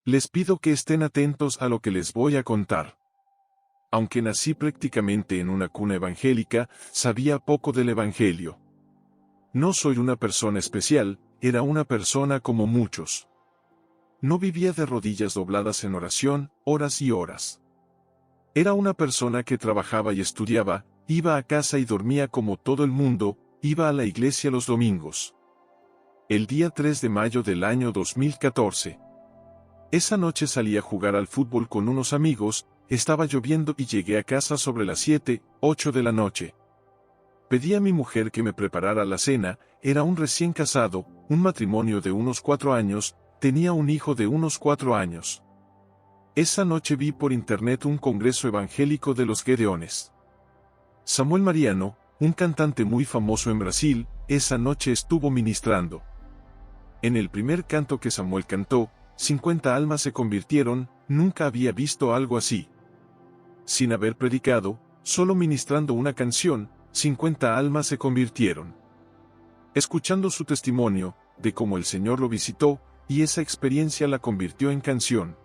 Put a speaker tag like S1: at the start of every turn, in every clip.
S1: Les pido que estén atentos a lo que les voy a contar. Aunque nací prácticamente en una cuna evangélica, sabía poco del Evangelio. No soy una persona especial, era una persona como muchos. No vivía de rodillas dobladas en oración, horas y horas. Era una persona que trabajaba y estudiaba, iba a casa y dormía como todo el mundo, iba a la iglesia los domingos. El día 3 de mayo del año 2014. Esa noche salí a jugar al fútbol con unos amigos, estaba lloviendo y llegué a casa sobre las 7, 8 de la noche. Pedí a mi mujer que me preparara la cena, era un recién casado, un matrimonio de unos 4 años, tenía un hijo de unos 4 años. Esa noche vi por internet un congreso evangélico de los Gedeones. Samuel Mariano, un cantante muy famoso en Brasil, esa noche estuvo ministrando. En el primer canto que Samuel cantó, 50 almas se convirtieron, nunca había visto algo así. Sin haber predicado, solo ministrando una canción, 50 almas se convirtieron. Escuchando su testimonio, de cómo el Señor lo visitó, y esa experiencia la convirtió en canción.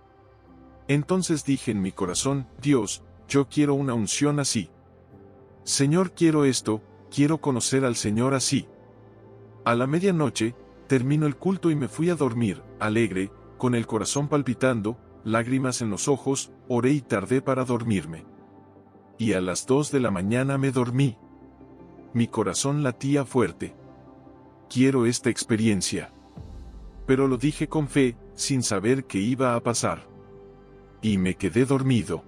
S1: Entonces dije en mi corazón, Dios, yo quiero una unción así. Señor, quiero esto, quiero conocer al Señor así. A la medianoche, terminó el culto y me fui a dormir, alegre, con el corazón palpitando, lágrimas en los ojos, oré y tardé para dormirme. Y a las 2 de la mañana me dormí. Mi corazón latía fuerte. Quiero esta experiencia. Pero lo dije con fe, sin saber qué iba a pasar. Y me quedé dormido.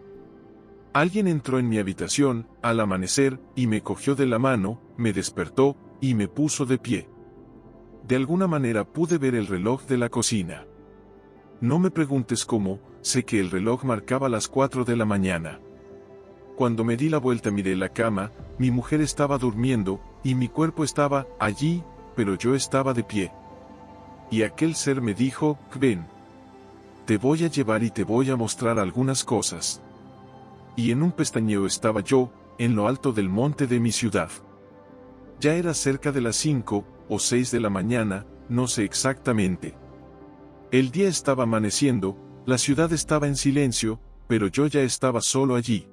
S1: Alguien entró en mi habitación, al amanecer, y me cogió de la mano, me despertó, y me puso de pie. De alguna manera pude ver el reloj de la cocina. No me preguntes cómo, sé que el reloj marcaba las 4 de la mañana. Cuando me di la vuelta miré la cama, mi mujer estaba durmiendo, y mi cuerpo estaba allí, pero yo estaba de pie. Y aquel ser me dijo, ven. Te voy a llevar y te voy a mostrar algunas cosas. Y en un pestañeo estaba yo, en lo alto del monte de mi ciudad. Ya era cerca de las 5 o 6 de la mañana, no sé exactamente. El día estaba amaneciendo, la ciudad estaba en silencio, pero yo ya estaba solo allí.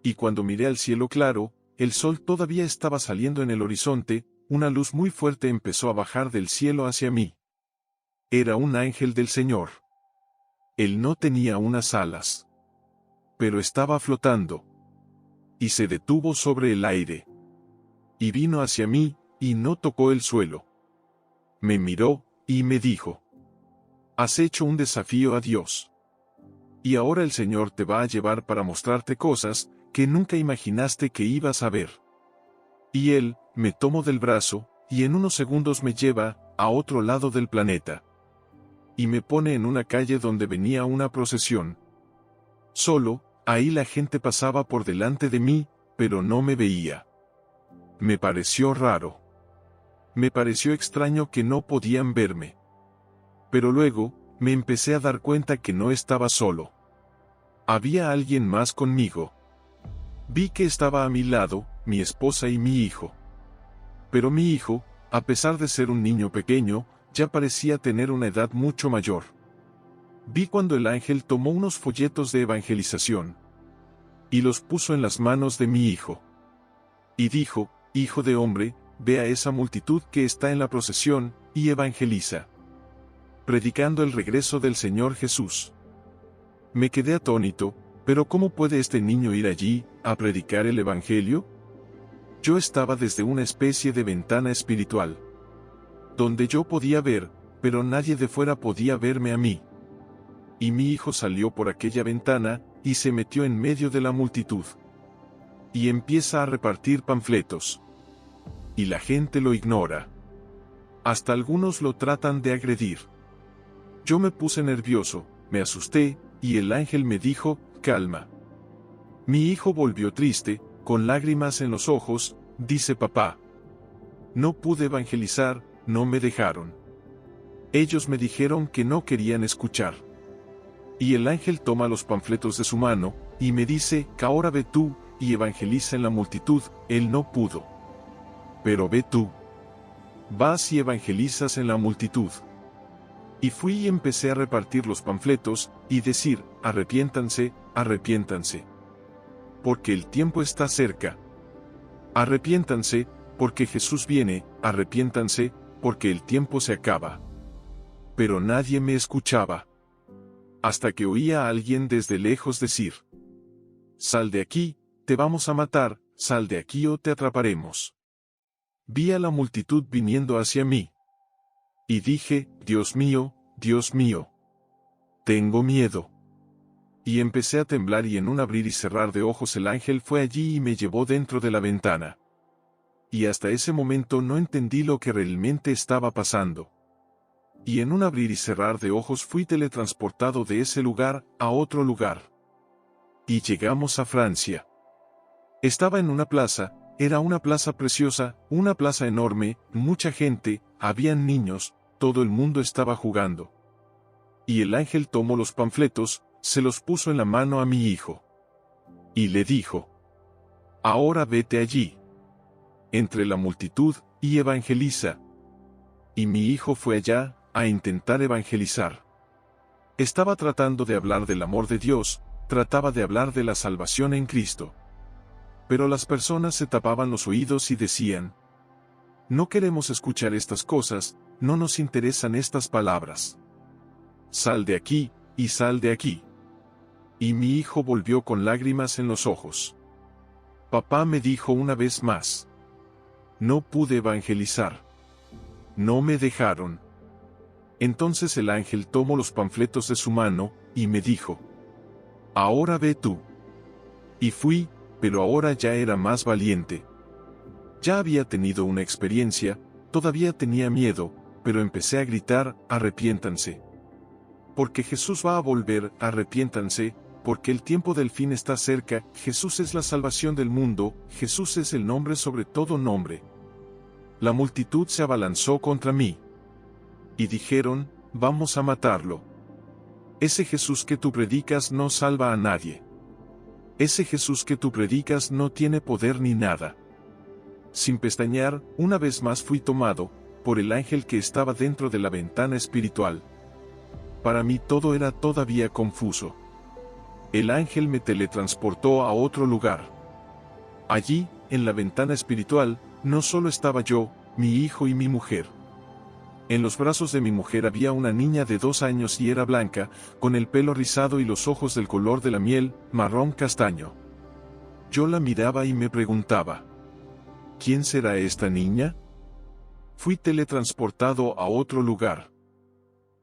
S1: Y cuando miré al cielo claro, el sol todavía estaba saliendo en el horizonte, una luz muy fuerte empezó a bajar del cielo hacia mí. Era un ángel del Señor. Él no tenía unas alas, pero estaba flotando. Y se detuvo sobre el aire. Y vino hacia mí, y no tocó el suelo. Me miró, y me dijo: has hecho un desafío a Dios. Y ahora el Señor te va a llevar para mostrarte cosas que nunca imaginaste que ibas a ver. Y Él me tomó del brazo, y en unos segundos me lleva a otro lado del planeta. Y me pone en una calle donde venía una procesión. Solo, ahí la gente pasaba por delante de mí, pero no me veía. Me pareció raro. Me pareció extraño que no podían verme. Pero luego, me empecé a dar cuenta que no estaba solo. Había alguien más conmigo. Vi que estaba a mi lado, mi esposa y mi hijo. Pero mi hijo, a pesar de ser un niño pequeño, ya parecía tener una edad mucho mayor. Vi cuando el ángel tomó unos folletos de evangelización y los puso en las manos de mi hijo. Y dijo: hijo de hombre, ve a esa multitud que está en la procesión, y evangeliza, predicando el regreso del Señor Jesús. Me quedé atónito, pero ¿cómo puede este niño ir allí, a predicar el Evangelio? Yo estaba desde una especie de ventana espiritual, donde yo podía ver, pero nadie de fuera podía verme a mí. Y mi hijo salió por aquella ventana, y se metió en medio de la multitud. Y empieza a repartir panfletos. Y la gente lo ignora. Hasta algunos lo tratan de agredir. Yo me puse nervioso, me asusté, y el ángel me dijo: calma. Mi hijo volvió triste, con lágrimas en los ojos, dice: papá, no pude evangelizar, no me dejaron. Ellos me dijeron que no querían escuchar. Y el ángel toma los panfletos de su mano, y me dice: ahora ve tú, y evangeliza en la multitud. Él no pudo. Pero ve tú. Vas y evangelizas en la multitud. Y fui y empecé a repartir los panfletos, y decir, arrepiéntanse, arrepiéntanse. Porque el tiempo está cerca. Arrepiéntanse, porque Jesús viene, arrepiéntanse, porque el tiempo se acaba. Pero nadie me escuchaba. Hasta que oía a alguien desde lejos decir: sal de aquí, te vamos a matar, sal de aquí o te atraparemos. Vi a la multitud viniendo hacia mí. Y dije, Dios mío, tengo miedo. Y empecé a temblar y en un abrir y cerrar de ojos el ángel fue allí y me llevó dentro de la ventana. Y hasta ese momento no entendí lo que realmente estaba pasando. Y en un abrir y cerrar de ojos fui teletransportado de ese lugar a otro lugar. Y llegamos a Francia. Estaba en una plaza, era una plaza preciosa, una plaza enorme, mucha gente, habían niños, todo el mundo estaba jugando. Y el ángel tomó los panfletos, se los puso en la mano a mi hijo. Y le dijo: ahora vete allí, entre la multitud, y evangeliza. Y mi hijo fue allá, a intentar evangelizar. Estaba tratando de hablar del amor de Dios, trataba de hablar de la salvación en Cristo. Pero las personas se tapaban los oídos y decían: no queremos escuchar estas cosas, no nos interesan estas palabras. Sal de aquí, y sal de aquí. Y mi hijo volvió con lágrimas en los ojos. Papá me dijo una vez más: no pude evangelizar. No me dejaron. Entonces el ángel tomó los panfletos de su mano, y me dijo: ahora ve tú. Y fui, pero ahora ya era más valiente. Ya había tenido una experiencia, todavía tenía miedo, pero empecé a gritar: arrepiéntanse. Porque Jesús va a volver, arrepiéntanse, porque el tiempo del fin está cerca, Jesús es la salvación del mundo, Jesús es el nombre sobre todo nombre. La multitud se abalanzó contra mí. Y dijeron: vamos a matarlo. Ese Jesús que tú predicas no salva a nadie. Ese Jesús que tú predicas no tiene poder ni nada. Sin pestañear, una vez más fui tomado por el ángel que estaba dentro de la ventana espiritual. Para mí todo era todavía confuso. El ángel me teletransportó a otro lugar. Allí, en la ventana espiritual, no solo estaba yo, mi hijo y mi mujer. En los brazos de mi mujer había una niña de 2 años y era blanca, con el pelo rizado y los ojos del color de la miel, marrón castaño. Yo la miraba y me preguntaba: ¿quién será esta niña? Fui teletransportado a otro lugar.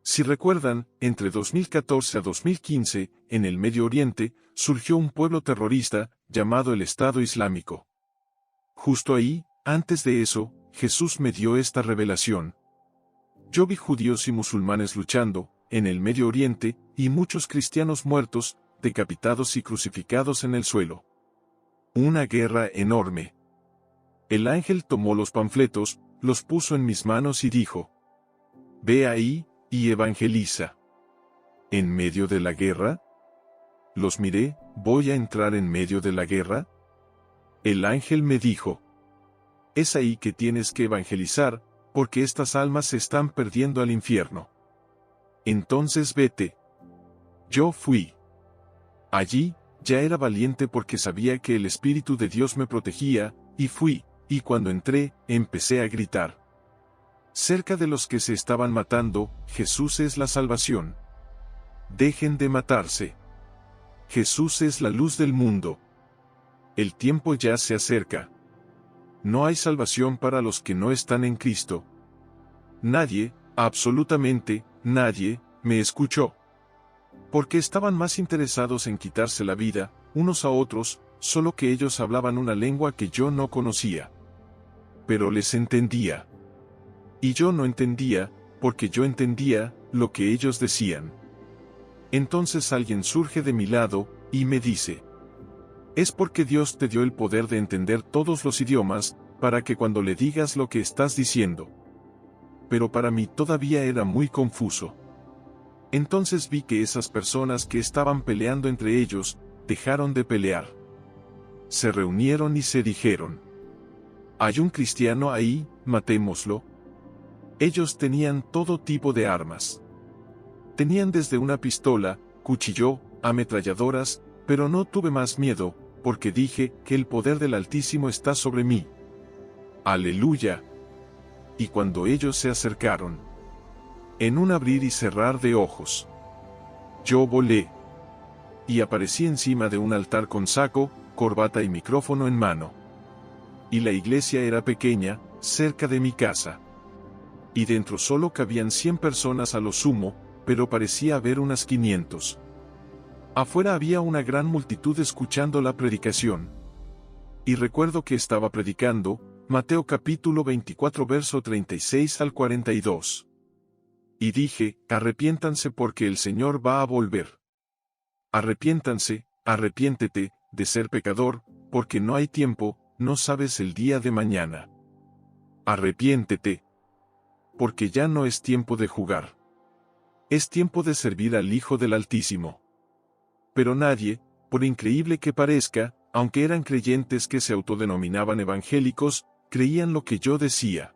S1: Si recuerdan, entre 2014 a 2015, en el Medio Oriente, surgió un pueblo terrorista, llamado el Estado Islámico. Justo ahí, antes de eso, Jesús me dio esta revelación. Yo vi judíos y musulmanes luchando, en el Medio Oriente, y muchos cristianos muertos, decapitados y crucificados en el suelo. Una guerra enorme. El ángel tomó los panfletos, los puso en mis manos y dijo: ve ahí, y evangeliza. ¿En medio de la guerra? Los miré: ¿voy a entrar en medio de la guerra? El ángel me dijo: es ahí que tienes que evangelizar, porque estas almas se están perdiendo al infierno. Entonces vete. Yo fui. Allí, ya era valiente porque sabía que el Espíritu de Dios me protegía, y fui, y cuando entré, empecé a gritar. Cerca de los que se estaban matando, Jesús es la salvación. Dejen de matarse. Jesús es la luz del mundo. El tiempo ya se acerca. No hay salvación para los que no están en Cristo. Nadie, absolutamente, nadie, me escuchó. Porque estaban más interesados en quitarse la vida, unos a otros, solo que ellos hablaban una lengua que yo no conocía. Pero les entendía. Y yo no entendía, porque yo entendía lo que ellos decían. Entonces alguien surge de mi lado, y me dice: es porque Dios te dio el poder de entender todos los idiomas, para que cuando le digas lo que estás diciendo. Pero para mí todavía era muy confuso. Entonces vi que esas personas que estaban peleando entre ellos, dejaron de pelear. Se reunieron y se dijeron: hay un cristiano ahí, matémoslo. Ellos tenían todo tipo de armas. Tenían desde una pistola, cuchillo, ametralladoras, pero no tuve más miedo, porque dije que el poder del Altísimo está sobre mí. ¡Aleluya! Y cuando ellos se acercaron, en un abrir y cerrar de ojos, yo volé y aparecí encima de un altar con saco, corbata y micrófono en mano. Y la iglesia era pequeña, cerca de mi casa. Y dentro solo cabían 100 personas a lo sumo, pero parecía haber unas 500. Afuera había una gran multitud escuchando la predicación. Y recuerdo que estaba predicando, Mateo capítulo 24 verso 36 al 42. Y dije, arrepiéntanse porque el Señor va a volver. Arrepiéntanse, arrepiéntete, de ser pecador, porque no hay tiempo, no sabes el día de mañana. Arrepiéntete, porque ya no es tiempo de jugar. Es tiempo de servir al Hijo del Altísimo. Pero nadie, por increíble que parezca, aunque eran creyentes que se autodenominaban evangélicos, creían lo que yo decía.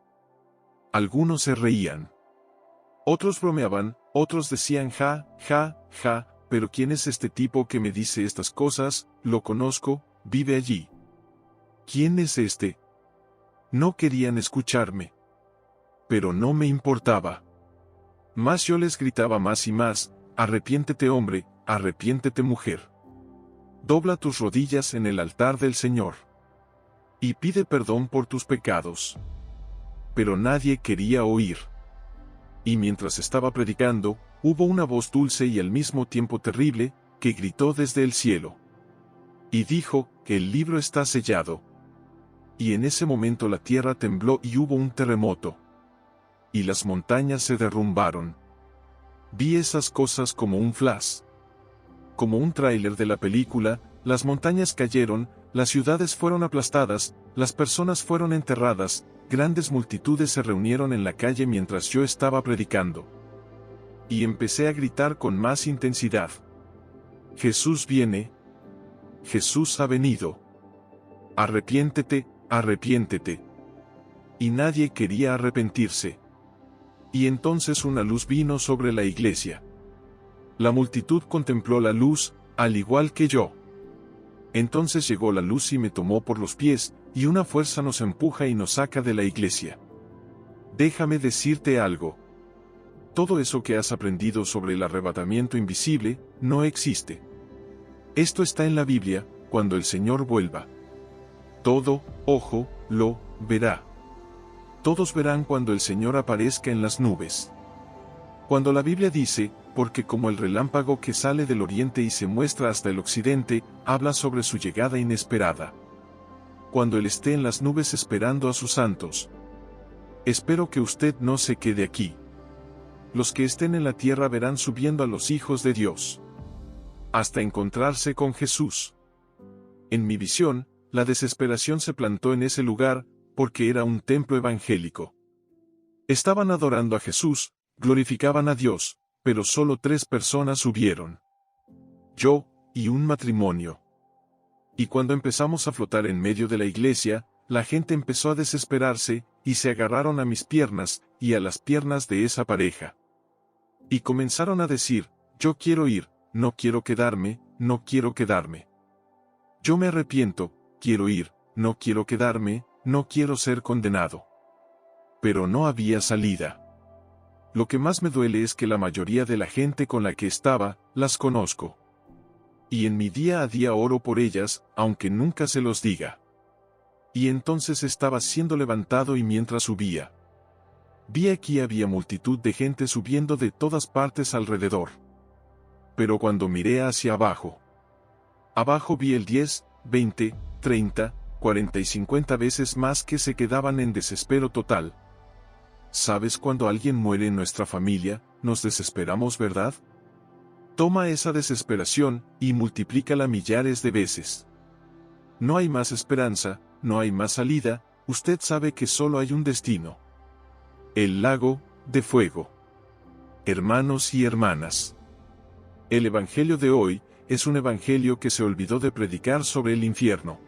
S1: Algunos se reían. Otros bromeaban, otros decían ja, ja, ja, pero ¿quién es este tipo que me dice estas cosas? Lo conozco, vive allí. ¿Quién es este? No querían escucharme. Pero no me importaba. Más yo les gritaba más y más, arrepiéntete hombre, arrepiéntete mujer. Dobla tus rodillas en el altar del Señor. Y pide perdón por tus pecados. Pero nadie quería oír. Y mientras estaba predicando, hubo una voz dulce y al mismo tiempo terrible, que gritó desde el cielo. Y dijo, que el libro está sellado. Y en ese momento la tierra tembló y hubo un terremoto. Y las montañas se derrumbaron. Vi esas cosas como un flash. Como un tráiler de la película, las montañas cayeron, las ciudades fueron aplastadas, las personas fueron enterradas, grandes multitudes se reunieron en la calle mientras yo estaba predicando. Y empecé a gritar con más intensidad. Jesús viene. Jesús ha venido. Arrepiéntete, arrepiéntete. Y nadie quería arrepentirse. Y entonces una luz vino sobre la iglesia. La multitud contempló la luz, al igual que yo. Entonces llegó la luz y me tomó por los pies, y una fuerza nos empuja y nos saca de la iglesia. Déjame decirte algo. Todo eso que has aprendido sobre el arrebatamiento invisible, no existe. Esto está en la Biblia, cuando el Señor vuelva. Todo ojo lo verá. Todos verán cuando el Señor aparezca en las nubes. Cuando la Biblia dice, porque como el relámpago que sale del oriente y se muestra hasta el occidente, habla sobre su llegada inesperada. Cuando Él esté en las nubes esperando a sus santos. Espero que usted no se quede aquí. Los que estén en la tierra verán subiendo a los hijos de Dios. Hasta encontrarse con Jesús. En mi visión, la desesperación se plantó en ese lugar, porque era un templo evangélico. Estaban adorando a Jesús, glorificaban a Dios, pero solo 3 personas subieron. Yo, y un matrimonio. Y cuando empezamos a flotar en medio de la iglesia, la gente empezó a desesperarse, y se agarraron a mis piernas, y a las piernas de esa pareja. Y comenzaron a decir, yo quiero ir, no quiero quedarme, no quiero quedarme. Yo me arrepiento, quiero ir, no quiero quedarme, no quiero ser condenado. Pero no había salida. Lo que más me duele es que la mayoría de la gente con la que estaba, las conozco. Y en mi día a día oro por ellas, aunque nunca se los diga. Y entonces estaba siendo levantado y mientras subía, vi aquí había multitud de gente subiendo de todas partes alrededor. Pero cuando miré hacia abajo vi el 10, 20, 30, 40 y 50 veces más que se quedaban en desespero total. ¿Sabes cuando alguien muere en nuestra familia, nos desesperamos, verdad? Toma esa desesperación, y multiplícala millares de veces. No hay más esperanza, no hay más salida, usted sabe que solo hay un destino. El lago de fuego. Hermanos y hermanas. El evangelio de hoy, es un evangelio que se olvidó de predicar sobre el infierno.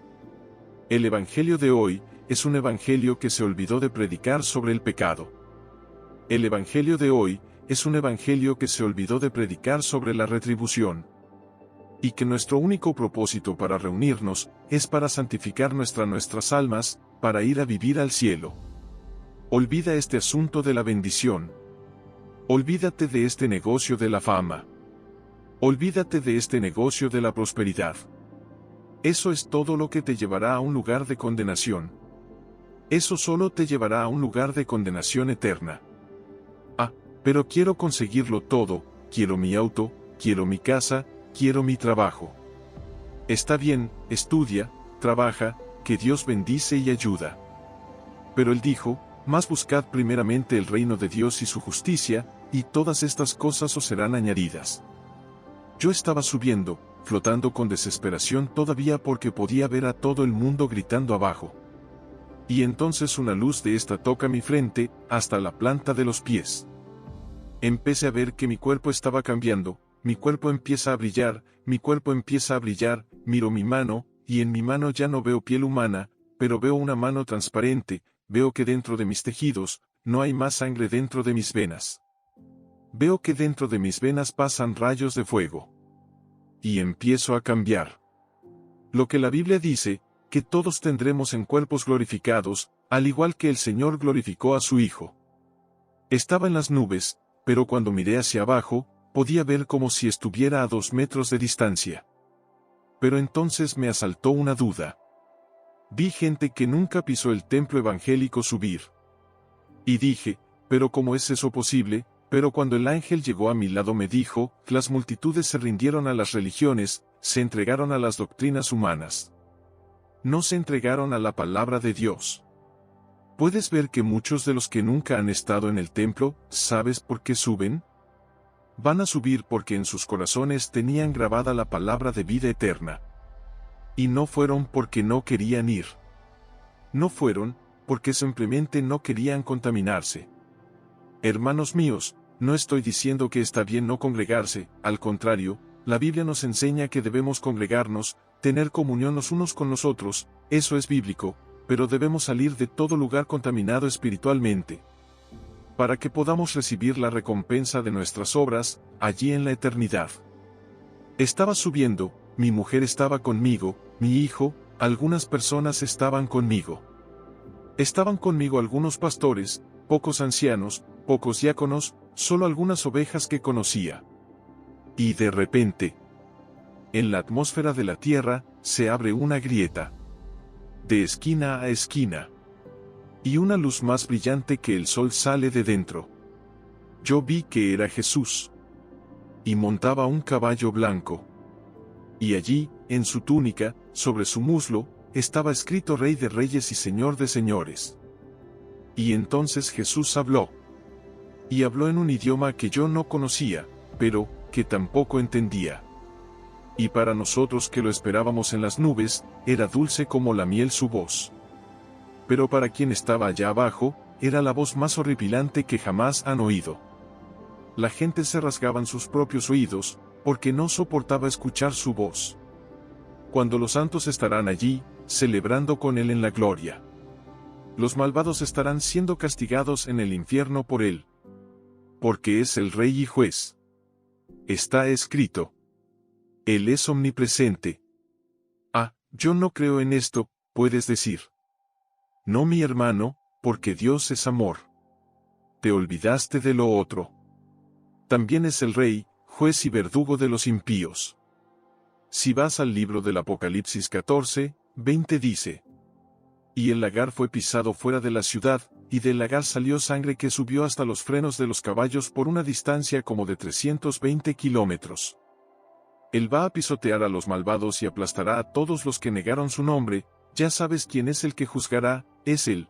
S1: El evangelio de hoy, es un evangelio que se olvidó de predicar sobre el pecado. El evangelio de hoy, es un evangelio que se olvidó de predicar sobre la retribución. Y que nuestro único propósito para reunirnos es para santificar nuestras almas, para ir a vivir al cielo. Olvida este asunto de la bendición. Olvídate de este negocio de la fama. Olvídate de este negocio de la prosperidad. Eso es todo lo que te llevará a un lugar de condenación. Eso solo te llevará a un lugar de condenación eterna. Ah, pero quiero conseguirlo todo, quiero mi auto, quiero mi casa, quiero mi trabajo. Está bien, estudia, trabaja, que Dios bendice y ayuda. Pero él dijo, mas buscad primeramente el reino de Dios y su justicia, y todas estas cosas os serán añadidas. Yo estaba subiendo, flotando con desesperación todavía porque podía ver a todo el mundo gritando abajo. Y entonces una luz de esta toca mi frente, hasta la planta de los pies. Empecé a ver que mi cuerpo estaba cambiando, mi cuerpo empieza a brillar, mi cuerpo empieza a brillar, miro mi mano, y en mi mano ya no veo piel humana, pero veo una mano transparente, veo que dentro de mis tejidos, no hay más sangre dentro de mis venas. Veo que dentro de mis venas pasan rayos de fuego. Y empiezo a cambiar. Lo que la Biblia dice, que todos tendremos en cuerpos glorificados, al igual que el Señor glorificó a su Hijo. Estaba en las nubes, pero cuando miré hacia abajo, podía ver como si estuviera a 2 metros de distancia. Pero entonces me asaltó una duda. Vi gente que nunca pisó el templo evangélico subir. Y dije, ¿pero cómo es eso posible? Pero cuando el ángel llegó a mi lado me dijo, las multitudes se rindieron a las religiones, se entregaron a las doctrinas humanas. No se entregaron a la palabra de Dios. ¿Puedes ver que muchos de los que nunca han estado en el templo, sabes por qué suben? Van a subir porque en sus corazones tenían grabada la palabra de vida eterna. Y no fueron porque no querían ir. No fueron, porque simplemente no querían contaminarse. Hermanos míos, no estoy diciendo que está bien no congregarse, al contrario, la Biblia nos enseña que debemos congregarnos, tener comunión los unos con los otros, eso es bíblico, pero debemos salir de todo lugar contaminado espiritualmente, para que podamos recibir la recompensa de nuestras obras, allí en la eternidad. Estaba subiendo, mi mujer estaba conmigo, mi hijo, algunas personas estaban conmigo. Estaban conmigo algunos pastores, pocos ancianos, pocos diáconos, solo algunas ovejas que conocía. Y de repente, en la atmósfera de la tierra, se abre una grieta. De esquina a esquina. Y una luz más brillante que el sol sale de dentro. Yo vi que era Jesús. Y montaba un caballo blanco. Y allí, en su túnica, sobre su muslo, estaba escrito Rey de Reyes y Señor de Señores. Y entonces Jesús habló. Y habló en un idioma que yo no conocía, pero que tampoco entendía. Y para nosotros que lo esperábamos en las nubes, era dulce como la miel su voz. Pero para quien estaba allá abajo, era la voz más horripilante que jamás han oído. La gente se rasgaban sus propios oídos, porque no soportaba escuchar su voz. Cuando los santos estarán allí, celebrando con él en la gloria. Los malvados estarán siendo castigados en el infierno por él. Porque es el Rey y Juez. Está escrito. Él es omnipresente. Ah, yo no creo en esto, puedes decir. No, mi hermano, porque Dios es amor. Te olvidaste de lo otro. También es el Rey, Juez y verdugo de los impíos. Si vas al libro del Apocalipsis 14, 20 dice. Y el lagar fue pisado fuera de la ciudad, y del lagar salió sangre que subió hasta los frenos de los caballos por una distancia como de 320 kilómetros. Él va a pisotear a los malvados y aplastará a todos los que negaron su nombre, ya sabes quién es el que juzgará, es él.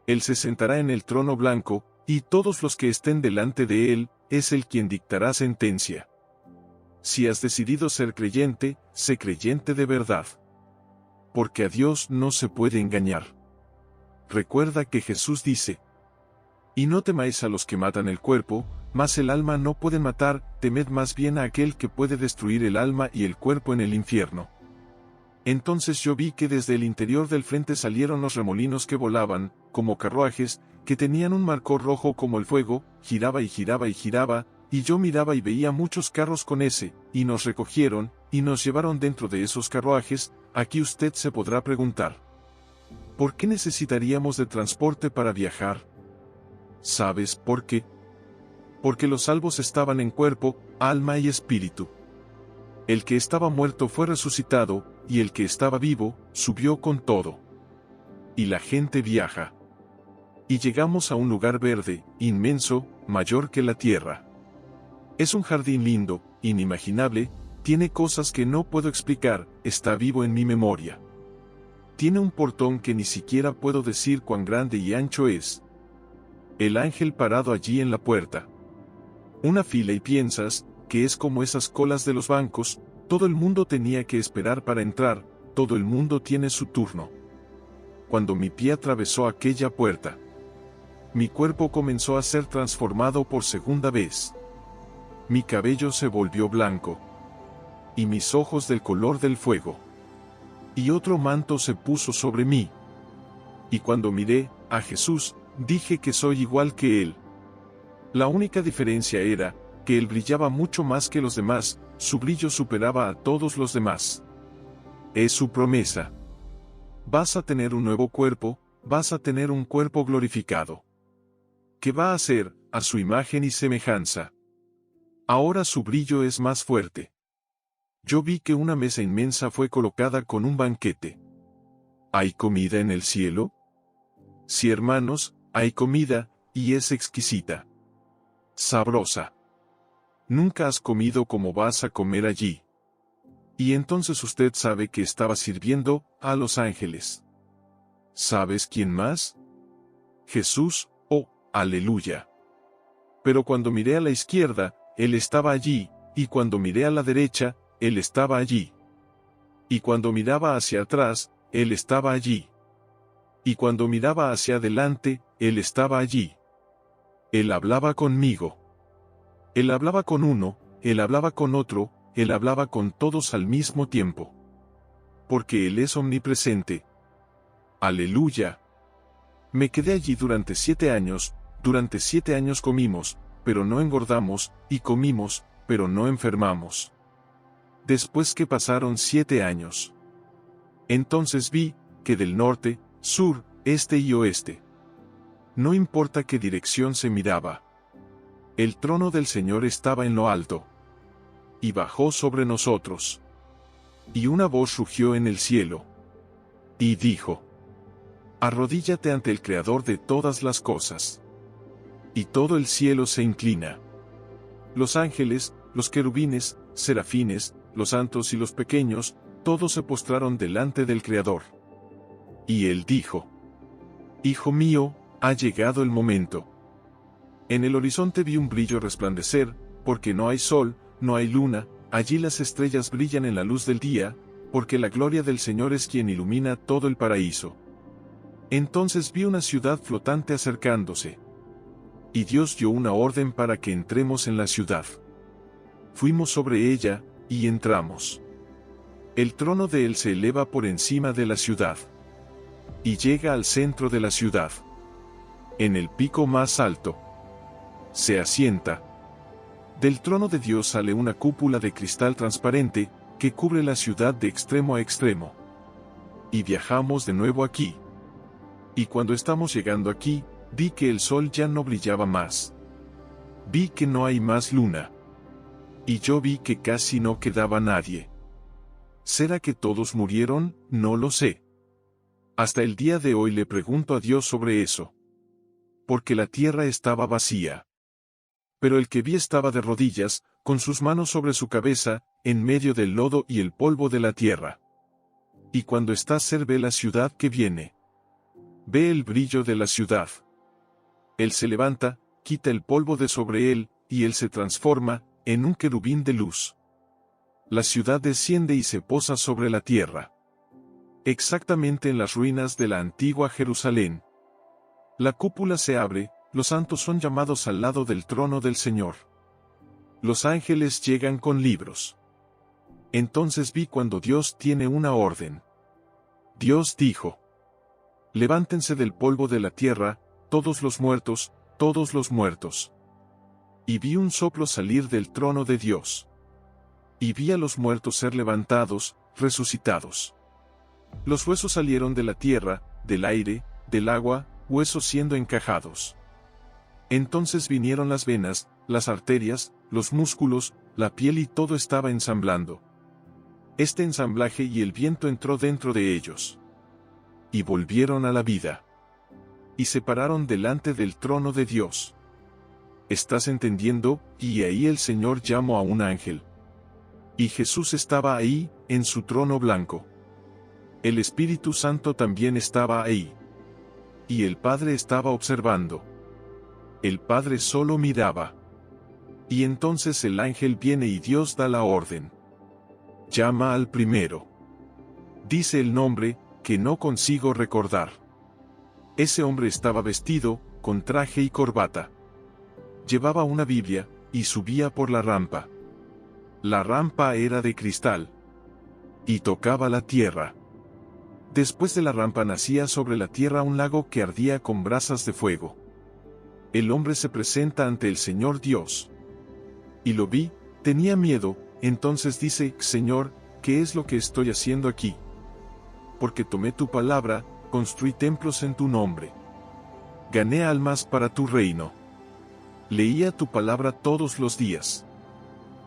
S1: Él se sentará en el trono blanco, y todos los que estén delante de él, es él quien dictará sentencia. Si has decidido ser creyente, sé creyente de verdad. Porque a Dios no se puede engañar. Recuerda que Jesús dice: y no temáis a los que matan el cuerpo, mas el alma no pueden matar, temed más bien a aquel que puede destruir el alma y el cuerpo en el infierno. Entonces yo vi que desde el interior del frente salieron los remolinos que volaban, como carruajes, que tenían un marco rojo como el fuego, giraba y giraba y giraba, y yo miraba y veía muchos carros con ese, y nos recogieron, y nos llevaron dentro de esos carruajes. Aquí usted se podrá preguntar: ¿por qué necesitaríamos de transporte para viajar? ¿Sabes por qué? Porque los salvos estaban en cuerpo, alma y espíritu. El que estaba muerto fue resucitado, y el que estaba vivo, subió con todo. Y la gente viaja. Y llegamos a un lugar verde, inmenso, mayor que la tierra. Es un jardín lindo, inimaginable, tiene cosas que no puedo explicar, está vivo en mi memoria. Tiene un portón que ni siquiera puedo decir cuán grande y ancho es. El ángel parado allí en la puerta. Una fila y piensas que es como esas colas de los bancos, todo el mundo tenía que esperar para entrar, todo el mundo tiene su turno. Cuando mi pie atravesó aquella puerta, mi cuerpo comenzó a ser transformado por segunda vez. Mi cabello se volvió blanco, y mis ojos del color del fuego. Y otro manto se puso sobre mí. Y cuando miré a Jesús, dije que soy igual que Él. La única diferencia era que Él brillaba mucho más que los demás, su brillo superaba a todos los demás. Es su promesa. Vas a tener un nuevo cuerpo, vas a tener un cuerpo glorificado, que va a ser a su imagen y semejanza. Ahora su brillo es más fuerte. Yo vi que una mesa inmensa fue colocada con un banquete. ¿Hay comida en el cielo? Sí, hermanos, hay comida, y es exquisita. Sabrosa. Nunca has comido como vas a comer allí. Y entonces usted sabe que estaba sirviendo a los ángeles. ¿Sabes quién más? Jesús, oh, aleluya. Pero cuando miré a la izquierda, Él estaba allí, y cuando miré a la derecha, Él estaba allí. Y cuando miraba hacia atrás, Él estaba allí. Y cuando miraba hacia adelante, Él estaba allí. Él hablaba conmigo. Él hablaba con uno, Él hablaba con otro, Él hablaba con todos al mismo tiempo. Porque Él es omnipresente. Aleluya. Me quedé allí durante 7 años, durante 7 años comimos, pero no engordamos, y comimos, pero no enfermamos. Después que pasaron 7 años, entonces vi que del norte, sur, este y oeste, no importa qué dirección se miraba, el trono del Señor estaba en lo alto, y bajó sobre nosotros. Y una voz rugió en el cielo, y dijo: arrodíllate ante el Creador de todas las cosas. Y todo el cielo se inclina. Los ángeles, los querubines, serafines, los santos y los pequeños, todos se postraron delante del Creador. Y él dijo: Hijo mío, ha llegado el momento. En el horizonte vi un brillo resplandecer, porque no hay sol, no hay luna, allí las estrellas brillan en la luz del día, porque la gloria del Señor es quien ilumina todo el paraíso. Entonces vi una ciudad flotante acercándose. Y Dios dio una orden para que entremos en la ciudad. Fuimos sobre ella, y entramos. El trono de Él se eleva por encima de la ciudad. Y llega al centro de la ciudad. En el pico más alto. Se asienta. Del trono de Dios sale una cúpula de cristal transparente, que cubre la ciudad de extremo a extremo. Y viajamos de nuevo aquí. Y cuando estamos llegando aquí, vi que el sol ya no brillaba más. Vi que no hay más luna. Y yo vi que casi no quedaba nadie. ¿Será que todos murieron? No lo sé. Hasta el día de hoy le pregunto a Dios sobre eso. Porque la tierra estaba vacía. Pero el que vi estaba de rodillas, con sus manos sobre su cabeza, en medio del lodo y el polvo de la tierra. Y cuando está cerca ve la ciudad que viene. Ve el brillo de la ciudad. Él se levanta, quita el polvo de sobre él, y él se transforma en un querubín de luz. La ciudad desciende y se posa sobre la tierra. Exactamente en las ruinas de la antigua Jerusalén. La cúpula se abre, los santos son llamados al lado del trono del Señor. Los ángeles llegan con libros. Entonces vi cuando Dios tiene una orden. Dios dijo: levántense del polvo de la tierra, todos los muertos, todos los muertos. Y vi un soplo salir del trono de Dios. Y vi a los muertos ser levantados, resucitados. Los huesos salieron de la tierra, del aire, del agua, huesos siendo encajados. Entonces vinieron las venas, las arterias, los músculos, la piel y todo estaba ensamblando. Este ensamblaje y el viento entró dentro de ellos. Y volvieron a la vida. Y se pararon delante del trono de Dios. ¿Estás entendiendo? Y ahí el Señor llamó a un ángel. Y Jesús estaba ahí, en su trono blanco. El Espíritu Santo también estaba ahí. Y el Padre estaba observando. El Padre solo miraba. Y entonces el ángel viene y Dios da la orden. Llama al primero. Dice el nombre, que no consigo recordar. Ese hombre estaba vestido, con traje y corbata. Llevaba una Biblia, y subía por la rampa. La rampa era de cristal. Y tocaba la tierra. Después de la rampa nacía sobre la tierra un lago que ardía con brasas de fuego. El hombre se presenta ante el Señor Dios. Y lo vi, tenía miedo, entonces dice, Señor, ¿qué es lo que estoy haciendo aquí? Porque tomé tu palabra, construí templos en tu nombre. Gané almas para tu reino. Leía tu palabra todos los días.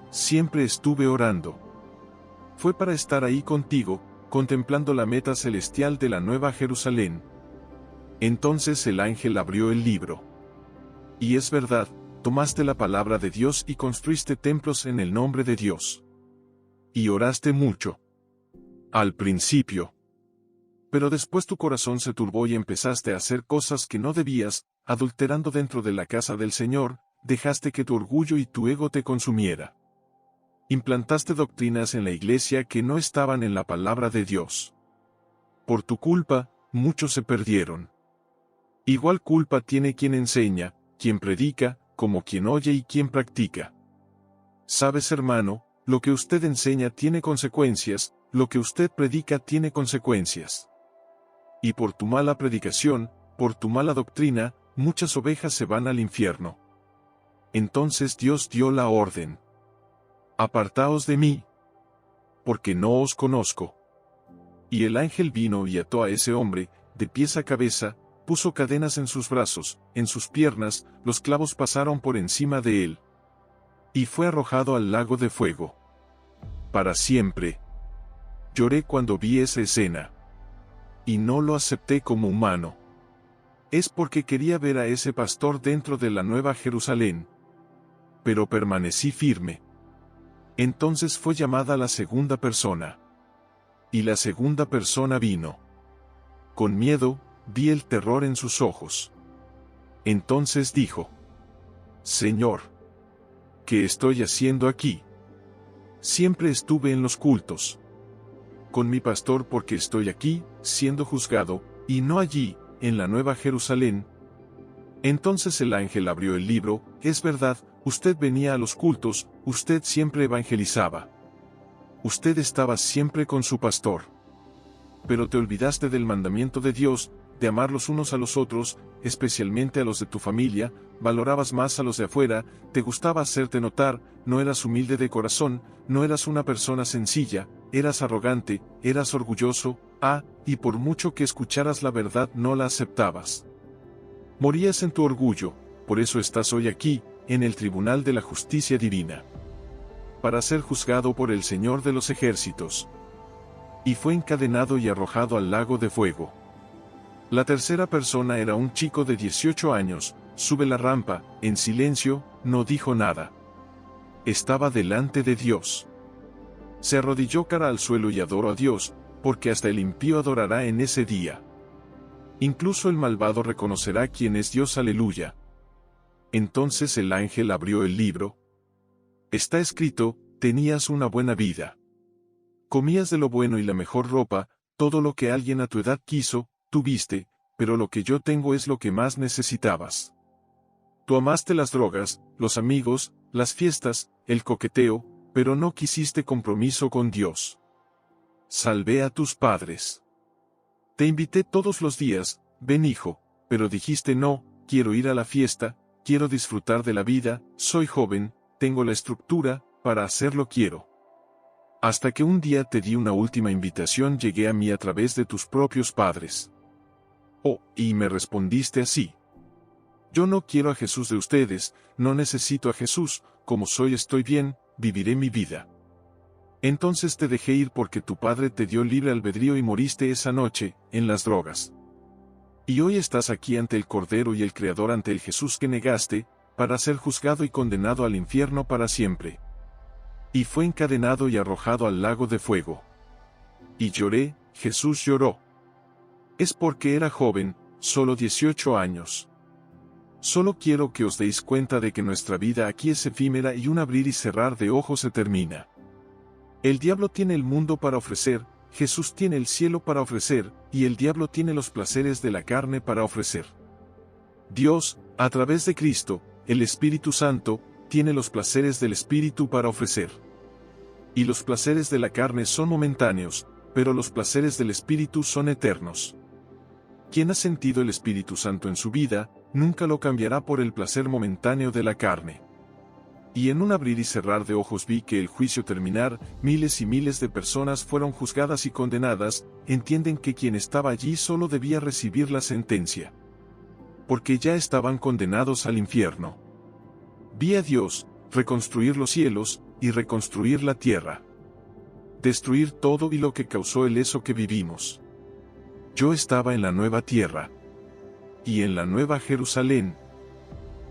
S1: Siempre estuve orando. Fue para estar ahí contigo, contemplando la meta celestial de la Nueva Jerusalén. Entonces el ángel abrió el libro. Y es verdad, tomaste la palabra de Dios y construiste templos en el nombre de Dios. Y oraste mucho. Al principio. Pero después tu corazón se turbó y empezaste a hacer cosas que no debías, adulterando dentro de la casa del Señor, dejaste que tu orgullo y tu ego te consumiera. Implantaste doctrinas en la iglesia que no estaban en la palabra de Dios. Por tu culpa, muchos se perdieron. Igual culpa tiene quien enseña, quien predica, como quien oye y quien practica. Sabes, hermano, lo que usted enseña tiene consecuencias, lo que usted predica tiene consecuencias. Y por tu mala predicación, por tu mala doctrina, muchas ovejas se van al infierno. Entonces Dios dio la orden. Apartaos de mí, porque no os conozco. Y el ángel vino y ató a ese hombre, de pies a cabeza, puso cadenas en sus brazos, en sus piernas, los clavos pasaron por encima de él. Y fue arrojado al lago de fuego. Para siempre. Lloré cuando vi esa escena. Y no lo acepté como humano. Es porque quería ver a ese pastor dentro de la Nueva Jerusalén. Pero permanecí firme. Entonces fue llamada la segunda persona. Y la segunda persona vino. Con miedo, vi el terror en sus ojos. Entonces dijo: Señor, ¿qué estoy haciendo aquí? Siempre estuve en los cultos. Con mi pastor porque estoy aquí, siendo juzgado, y no allí, en la Nueva Jerusalén. Entonces el ángel abrió el libro, es verdad, usted venía a los cultos, usted siempre evangelizaba. Usted estaba siempre con su pastor. Pero te olvidaste del mandamiento de Dios, de amar los unos a los otros, especialmente a los de tu familia, valorabas más a los de afuera, te gustaba hacerte notar, no eras humilde de corazón, no eras una persona sencilla, eras arrogante, eras orgulloso, y por mucho que escucharas la verdad no la aceptabas. Morías en tu orgullo, por eso estás hoy aquí, en el tribunal de la justicia divina. Para ser juzgado por el Señor de los ejércitos. Y fue encadenado y arrojado al lago de fuego. La tercera persona era un chico de 18 años, sube la rampa, en silencio, no dijo nada. Estaba delante de Dios. Se arrodilló cara al suelo y adoró a Dios, porque hasta el impío adorará en ese día. Incluso el malvado reconocerá quién es Dios, aleluya. Entonces el ángel abrió el libro. Está escrito, tenías una buena vida. Comías de lo bueno y la mejor ropa, todo lo que alguien a tu edad quiso, tuviste, pero lo que yo tengo es lo que más necesitabas. Tú amaste las drogas, los amigos, las fiestas, el coqueteo, pero no quisiste compromiso con Dios. Salvé a tus padres. Te invité todos los días, ven hijo, pero dijiste no, quiero ir a la fiesta, quiero disfrutar de la vida, soy joven, tengo la estructura, para hacerlo quiero. Hasta que un día te di una última invitación, llegué a mí a través de tus propios padres. Oh, y me respondiste así. Yo no quiero a Jesús de ustedes, no necesito a Jesús, como soy estoy bien, viviré mi vida. Entonces te dejé ir porque tu padre te dio libre albedrío y moriste esa noche, en las drogas. Y hoy estás aquí ante el Cordero y el Creador, ante el Jesús que negaste, para ser juzgado y condenado al infierno para siempre. Y fue encadenado y arrojado al lago de fuego. Y lloré, Jesús lloró. Es porque era joven, solo 18 años. Solo quiero que os deis cuenta de que nuestra vida aquí es efímera y un abrir y cerrar de ojos se termina. El diablo tiene el mundo para ofrecer, Jesús tiene el cielo para ofrecer, y el diablo tiene los placeres de la carne para ofrecer. Dios, a través de Cristo, el Espíritu Santo, tiene los placeres del Espíritu para ofrecer. Y los placeres de la carne son momentáneos, pero los placeres del Espíritu son eternos. Quien ha sentido el Espíritu Santo en su vida, nunca lo cambiará por el placer momentáneo de la carne. Y en un abrir y cerrar de ojos vi que el juicio terminar, miles y miles de personas fueron juzgadas y condenadas, entienden que quien estaba allí solo debía recibir la sentencia. Porque ya estaban condenados al infierno. Vi a Dios, reconstruir los cielos, y reconstruir la tierra. Destruir todo y lo que causó el eso que vivimos. Yo estaba en la nueva tierra. Y en la nueva Jerusalén.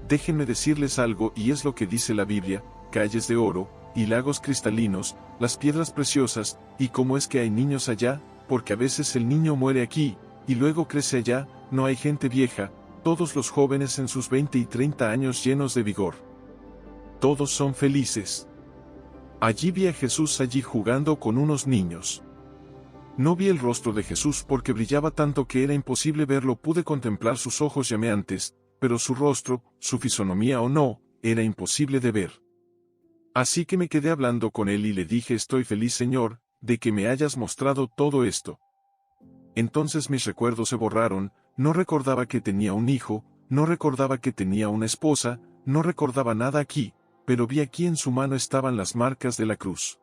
S1: Déjenme decirles algo, y es lo que dice la Biblia: calles de oro, y lagos cristalinos, las piedras preciosas, y cómo es que hay niños allá, porque a veces el niño muere aquí, y luego crece allá, no hay gente vieja, todos los jóvenes en sus 20 y 30 años llenos de vigor. Todos son felices. Allí vi a Jesús allí jugando con unos niños. No vi el rostro de Jesús porque brillaba tanto que era imposible verlo, pude contemplar sus ojos llameantes, pero su rostro, su fisonomía o no, era imposible de ver. Así que me quedé hablando con él y le dije: estoy feliz, Señor, de que me hayas mostrado todo esto. Entonces mis recuerdos se borraron, no recordaba que tenía un hijo, no recordaba que tenía una esposa, no recordaba nada aquí, pero vi aquí en su mano estaban las marcas de la cruz.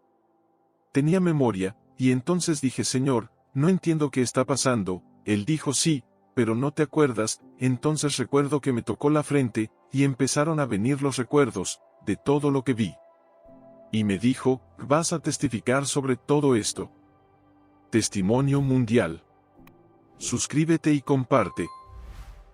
S1: Tenía memoria, y entonces dije: Señor, no entiendo qué está pasando. Él dijo: sí, pero no te acuerdas. Entonces recuerdo que me tocó la frente, y empezaron a venir los recuerdos, de todo lo que vi. Y me dijo: vas a testificar sobre todo esto. Testimonio mundial. Suscríbete y comparte.